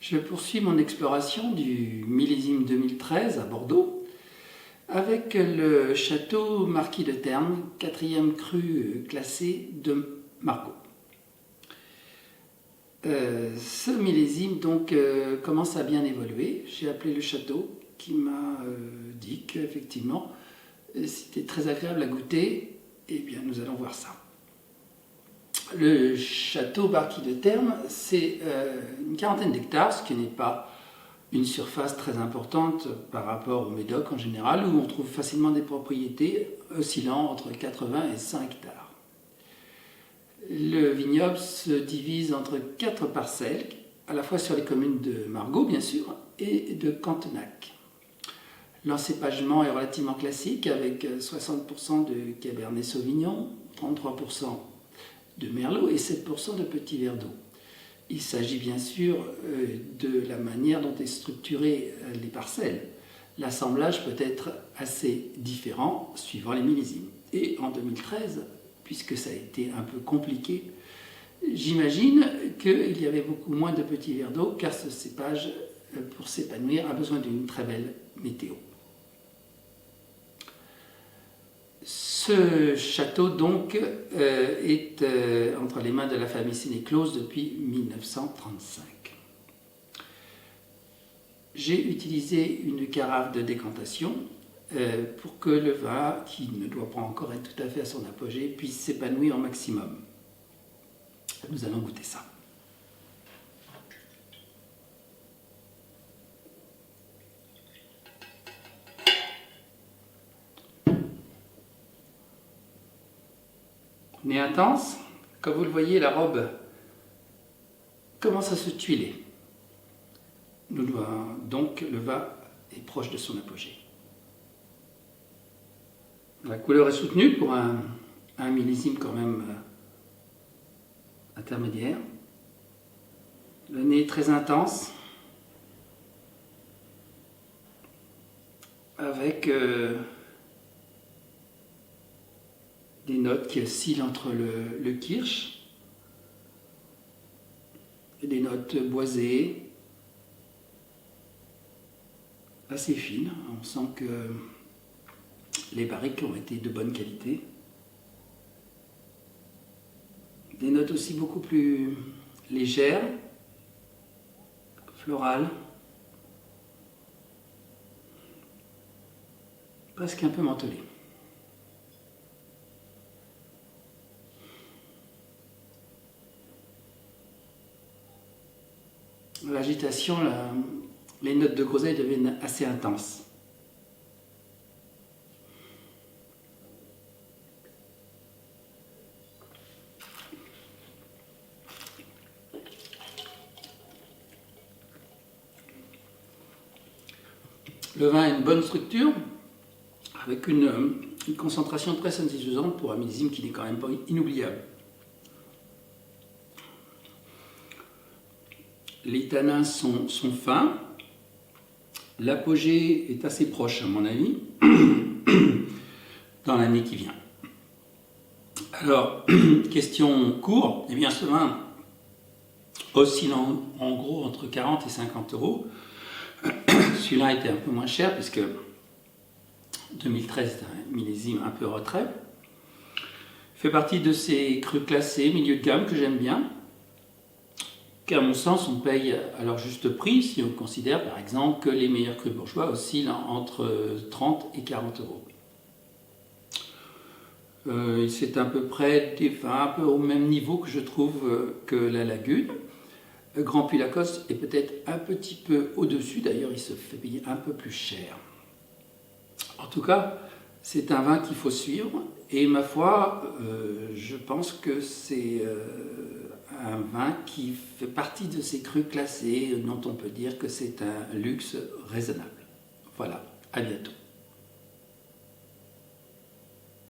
Je poursuis mon exploration du millésime 2013 à Bordeaux avec le château Marquis de Termes, 4e cru classé de Margaux. Ce millésime donc commence à bien évoluer. J'ai appelé le château qui m'a dit qu'effectivement c'était très agréable à goûter. Eh bien nous allons voir ça. Le château Marquis de Termes, c'est une quarantaine d'hectares, ce qui n'est pas une surface très importante par rapport au Médoc en général, où on trouve facilement des propriétés oscillant entre 80 et 100 hectares. Le vignoble se divise entre 4 parcelles, à la fois sur les communes de Margaux, bien sûr, et de Cantenac. L'encépagement est relativement classique, avec 60% de Cabernet Sauvignon, 33% de Merlot et 7% de petits verres d'eau. Il s'agit bien sûr de la manière dont est structurée les parcelles. L'assemblage peut être assez différent suivant les millésimes. Et en 2013, puisque ça a été un peu compliqué, j'imagine qu'il y avait beaucoup moins de petits verres d'eau, car ce cépage, pour s'épanouir, a besoin d'une très belle météo. Ce château donc est entre les mains de la famille Sénéclause depuis 1935. J'ai utilisé une carafe de décantation pour que le vin, qui ne doit pas encore être tout à fait à son apogée, puisse s'épanouir au maximum. Nous allons goûter ça. Nez intense, comme vous le voyez, la robe commence à se tuiler. Donc le vin est proche de son apogée. La couleur est soutenue pour un millésime quand même intermédiaire. Le nez est très intense, avec des notes qui oscillent entre le kirsch et des notes boisées, assez fines. On sent que les barriques ont été de bonne qualité. Des notes aussi beaucoup plus légères, florales, presque un peu mentholées. L'agitation, les notes de groseille deviennent assez intenses. Le vin a une bonne structure, avec une concentration très satisfaisante pour un millésime qui n'est quand même pas inoubliable. Les tanins sont fins, l'apogée est assez proche à mon avis, dans l'année qui vient. Alors, question court, eh bien ce vin oscille en gros entre 40 et 50 euros. Celui-là était un peu moins cher puisque 2013 est un millésime un peu retrait. Fait partie de ces crus classés, milieu de gamme que j'aime bien. Qu'à mon sens, on paye à leur juste prix si on considère par exemple que les meilleurs crus bourgeois oscillent entre 30 et 40 euros. C'est à peu près des vins un peu au même niveau que je trouve que la Lagune. Grand Puy Lacoste est peut-être un petit peu au-dessus, d'ailleurs il se fait payer un peu plus cher. En tout cas, c'est un vin qu'il faut suivre et ma foi, je pense que c'est un vin qui fait partie de ces crus classés dont on peut dire que c'est un luxe raisonnable. Voilà, à bientôt.